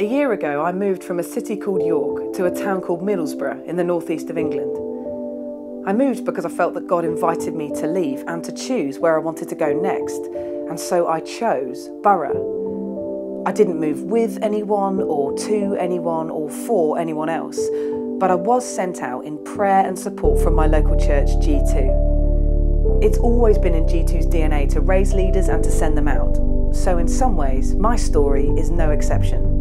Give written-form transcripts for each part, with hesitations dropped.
A year ago, I moved from a city called York to a town called Middlesbrough in the northeast of England. I moved because I felt that God invited me to leave and to choose where I wanted to go next, and so I chose Borough. I didn't move with anyone or to anyone or for anyone else, but I was sent out in prayer and support from my local church, G2. It's always been in G2's DNA to raise leaders and to send them out, so in some ways, my story is no exception.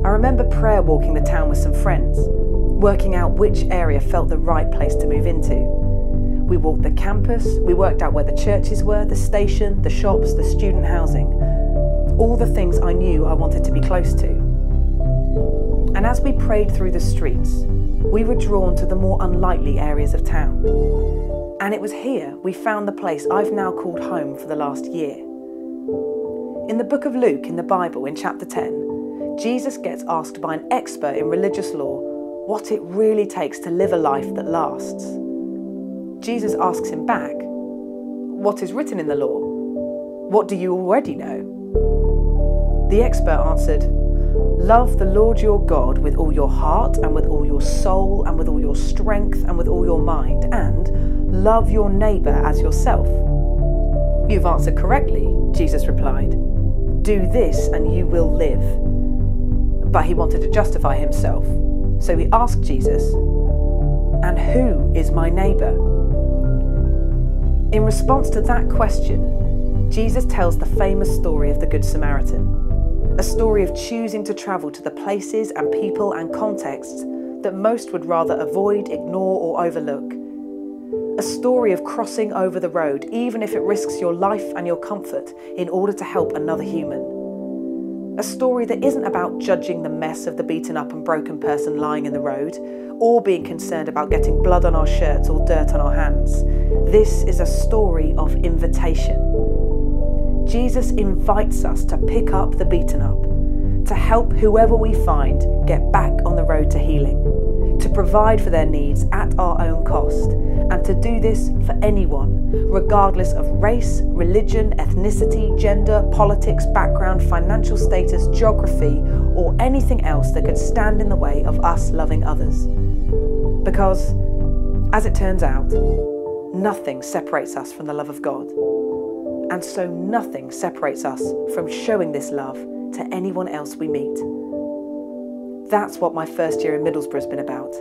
I remember prayer walking the town with some friends, working out which area felt the right place to move into. We walked the campus, we worked out where the churches were, the station, the shops, the student housing, all the things I knew I wanted to be close to. And as we prayed through the streets, we were drawn to the more unlikely areas of town. And it was here we found the place I've now called home for the last year. In the book of Luke in the Bible, in chapter 10, Jesus gets asked by an expert in religious law what it really takes to live a life that lasts. Jesus asks him back, "What is written in the law? What do you already know?" The expert answered, "Love the Lord your God with all your heart and with all your soul and with all your strength and with all your mind, and love your neighbour as yourself." "You've answered correctly," Jesus replied. "Do this and you will live." But he wanted to justify himself, so he asked Jesus, "And who is my neighbour?" In response to that question, Jesus tells the famous story of the Good Samaritan, a story of choosing to travel to the places and people and contexts that most would rather avoid, ignore or overlook. A story of crossing over the road, even if it risks your life and your comfort, in order to help another human. A story that isn't about judging the mess of the beaten up and broken person lying in the road, or being concerned about getting blood on our shirts or dirt on our hands. This is a story of invitation. Jesus invites us to pick up the beaten up, to help whoever we find get back on the road to healing, to provide for their needs at our own cost, and to do this for anyone, regardless of race, religion, ethnicity, gender, politics, background, financial status, geography, or anything else that could stand in the way of us loving others. Because, as it turns out, nothing separates us from the love of God. And so nothing separates us from showing this love to anyone else we meet. That's what my first year in Middlesbrough has been about.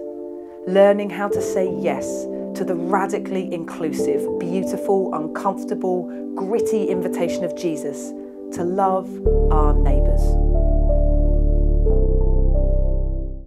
Learning how to say yes to the radically inclusive, beautiful, uncomfortable, gritty invitation of Jesus to love our neighbours.